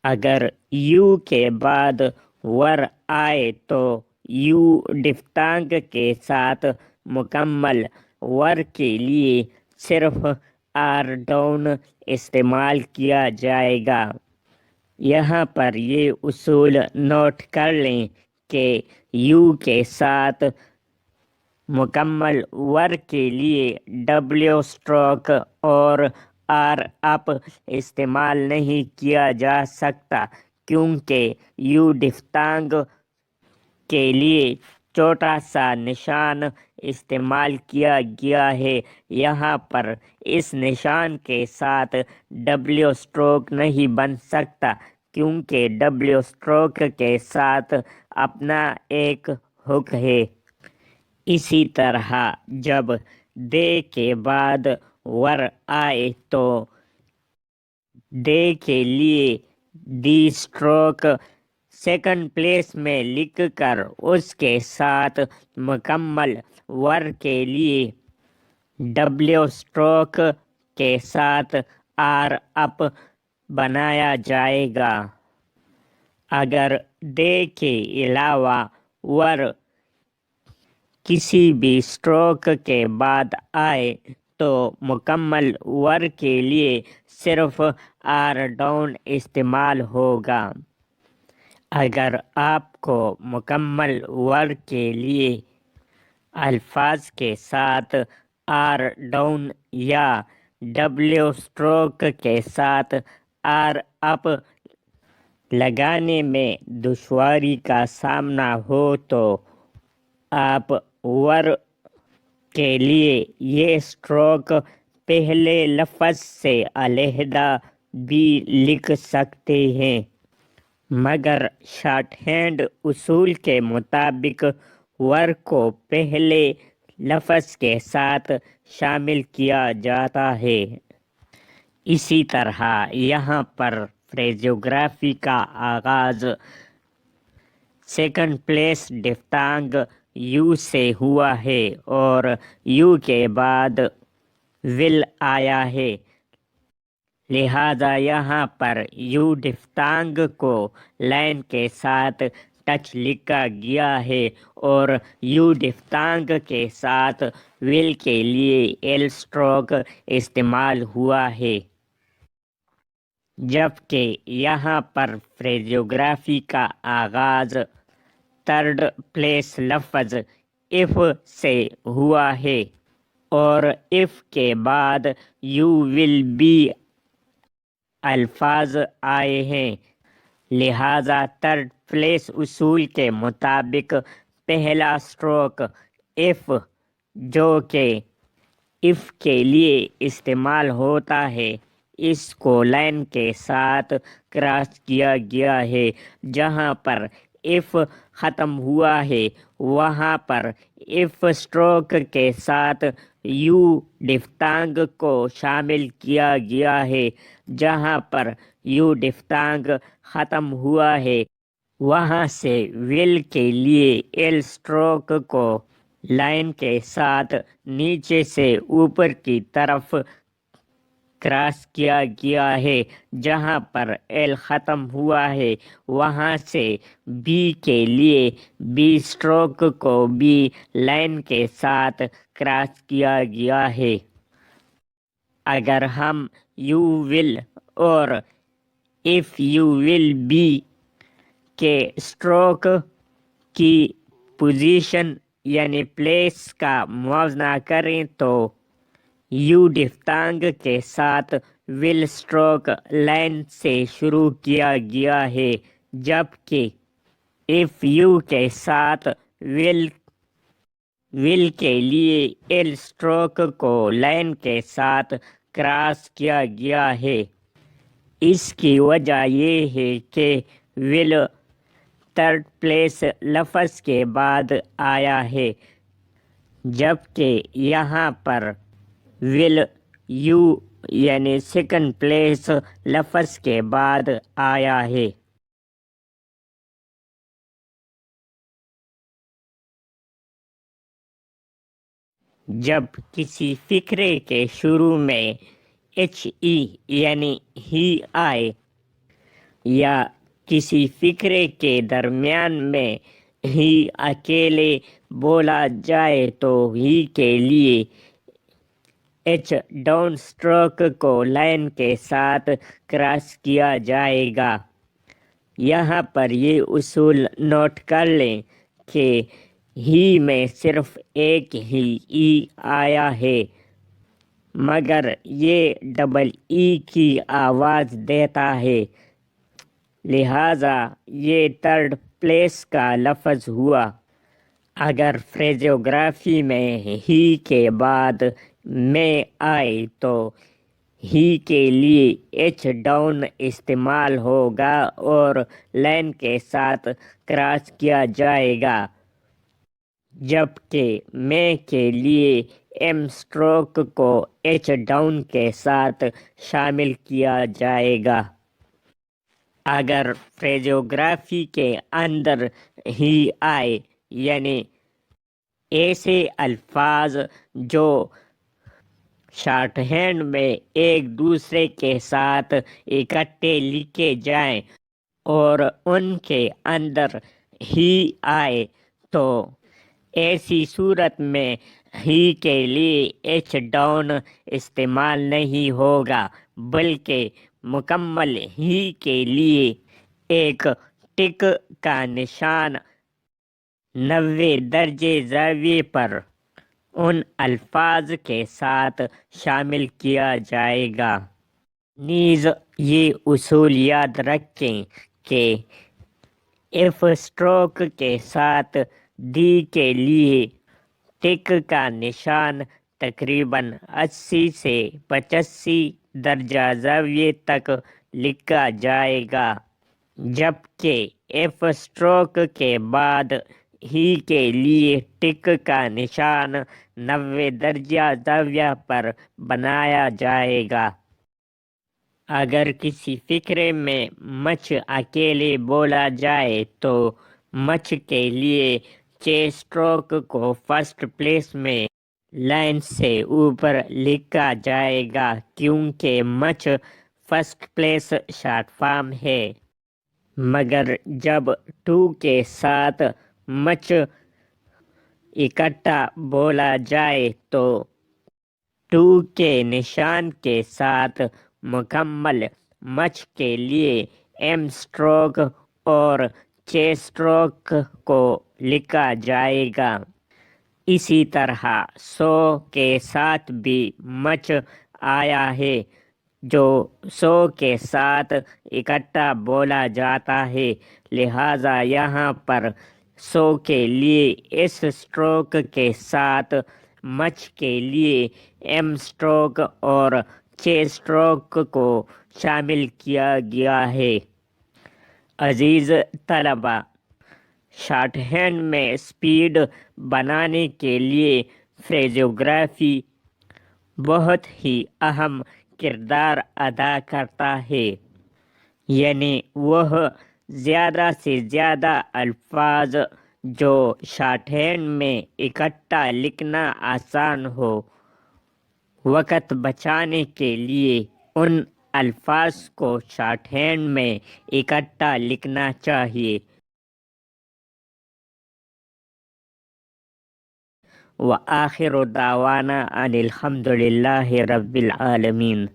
اگر یو کے بعد ور آئے تو یو ڈفتانگ کے ساتھ مکمل ور کے لیے صرف آر ڈاؤن استعمال کیا جائے گا۔ یہاں پر یہ اصول نوٹ کر لیں کہ یو کے ساتھ مکمل ور کے لیے ڈبلیو اسٹروک اور آر اپ استعمال نہیں کیا جا سکتا، کیونکہ یو ڈفتانگ کے لیے چھوٹا سا نشان استعمال کیا گیا ہے۔ یہاں پر اس نشان کے ساتھ ڈبلیو اسٹروک نہیں بن سکتا، کیونکہ ڈبلیو اسٹروک کے ساتھ اپنا ایک ہک ہے۔ اسی طرح جب دے کے بعد ور آئے تو دے کے لیے دی اسٹروک سیکنڈ پلیس میں لکھ کر اس کے ساتھ مکمل ور کے لیے ڈبلیو اسٹروک کے ساتھ آر اپ بنایا جائے گا۔ اگر دے کے علاوہ ور کسی بھی اسٹروک کے بعد آئے تو مکمل ور کے لیے صرف آر ڈاؤن استعمال ہوگا۔ اگر آپ کو مکمل ور کے لیے الفاظ کے ساتھ آر ڈاؤن یا ڈبلیو اسٹروک کے ساتھ آر اپ لگانے میں دشواری کا سامنا ہو تو آپ ور کے لیے یہ اسٹروک پہلے لفظ سے علیحدہ بھی لکھ سکتے ہیں، مگر شارٹ ہینڈ اصول کے مطابق ور کو پہلے لفظ کے ساتھ شامل کیا جاتا ہے۔ اسی طرح یہاں پر فریزوگرافی کا آغاز سیکنڈ پلیس ڈفتانگ یو سے ہوا ہے اور یو کے بعد ول آیا ہے، لہذا یہاں پر یو ڈفتانگ کو لائن کے ساتھ ٹچ لکھا گیا ہے اور یو ڈفتانگ کے ساتھ ول کے لیے ایل اسٹروک استعمال ہوا ہے۔ جبکہ یہاں پر فریزوگرافی کا آغاز تھرڈ پلیس لفظ اف سے ہوا ہے اور اف کے بعد یو ول بی الفاظ آئے ہیں، لہذا تھرڈ پلیس اصول کے مطابق پہلا اسٹروک اف جو کہ اف کے لیے استعمال ہوتا ہے، اس کو لائن کے ساتھ کراس کیا گیا ہے۔ جہاں پر اف ختم ہوا ہے وہاں پر اف اسٹروک کے ساتھ یو ڈفتانگ کو شامل کیا گیا ہے۔ جہاں پر یو ڈفتانگ ختم ہوا ہے وہاں سے ول کے لیے ایل اسٹروک کو لائن کے ساتھ نیچے سے اوپر کی طرف کراس کیا گیا ہے۔ جہاں پر ایل ختم ہوا ہے وہاں سے بی کے لیے بی اسٹروک کو بھی لائن کے ساتھ کراس کیا گیا ہے۔ اگر ہم یو ول اور ایف یو ول بی کے اسٹروک کی پوزیشن یعنی پلیس کا موازنہ کریں تو یو ڈفتانگ کے ساتھ ول اسٹروک لائن سے شروع کیا گیا ہے، جبکہ ایف یو کے ساتھ ول کے لیے ایل اسٹروک کو لائن کے ساتھ کراس کیا گیا ہے۔ اس کی وجہ یہ ہے کہ ول تھرڈ پلیس لفظ کے بعد آیا ہے، جبکہ یہاں پر ول یو یعنی سیکنڈ پلیس لفظ کے بعد آیا ہے۔ جب کسی فقرے کے شروع میں ایچ ای یعنی ہی آئے یا کسی فقرے کے درمیان میں ہی اکیلے بولا جائے تو ہی کے لیے ایچ ڈاؤن اسٹروک کو لائن کے ساتھ کراس کیا جائے گا۔ یہاں پر یہ اصول نوٹ کر لیں کہ ہی میں صرف ایک ہی ای آیا ہے، مگر یہ ڈبل ای کی آواز دیتا ہے، لہٰذا یہ تھرڈ پلیس کا لفظ ہوا۔ اگر فریزوگرافی میں ہی کے بعد میں آئے تو ہی کے لیے ایچ ڈاؤن استعمال ہوگا اور لائن کے ساتھ کراس کیا جائے گا، جبکہ میں کے لیے ایم اسٹروک کو ایچ ڈاؤن کے ساتھ شامل کیا جائے گا۔ اگر فریزوگرافی کے اندر ہی آئے، یعنی ایسے الفاظ جو شارٹ ہینڈ میں ایک دوسرے کے ساتھ اکٹھے لکھے جائیں اور ان کے اندر ہی آئے، تو ایسی صورت میں ہی کے لیے ایچ ڈاؤن استعمال نہیں ہوگا، بلکہ مکمل ہی کے لیے ایک ٹک کا نشان 90 درجے زاویے پر ان الفاظ کے ساتھ شامل کیا جائے گا۔ نیز یہ اصول یاد رکھیں کہ ایف اسٹروک کے ساتھ دی کے لیے ٹک کا نشان تقریباً 80 سے 85 درجہ زاویے تک لکھا جائے گا، جبکہ ایف اسٹروک کے بعد ہی کے لیے ٹک کا نشان 90 درجہ زاویہ پر بنایا جائے گا۔ اگر کسی فقرے میں مچ اکیلے بولا جائے تو مچ کے لیے چھ اسٹروک کو فرسٹ پلیس میں لائن سے اوپر لکھا جائے گا، کیونکہ مچ فرسٹ پلیس شارٹ فارم ہے، مگر جب ٹو کے ساتھ مچ اکٹھا بولا جائے تو ٹو کے نشان کے ساتھ مکمل مچ کے لیے ایم اسٹروک اور چھ اسٹروک کو لکھا جائے گا۔ اسی طرح سو کے ساتھ بھی مچ آیا ہے جو سو کے ساتھ اکٹھا بولا جاتا ہے، لہٰذا یہاں پر سو کے لیے اس اسٹروک کے ساتھ مچ کے لیے ایم اسٹروک اور چھ اسٹروک کو شامل کیا گیا ہے۔ عزیز طلبہ، شارٹ ہینڈ میں سپیڈ بنانے کے لیے فریزوگرافی بہت ہی اہم کردار ادا کرتا ہے، یعنی وہ زیادہ سے زیادہ الفاظ جو شارٹ ہینڈ میں اکٹھا لکھنا آسان ہو۔ وقت بچانے کے لیے ان الفاظ کو شارٹ ہینڈ میں اکٹھا لکھنا چاہیے۔ وآخر دعوانا ان الحمد للہ رب العالمین۔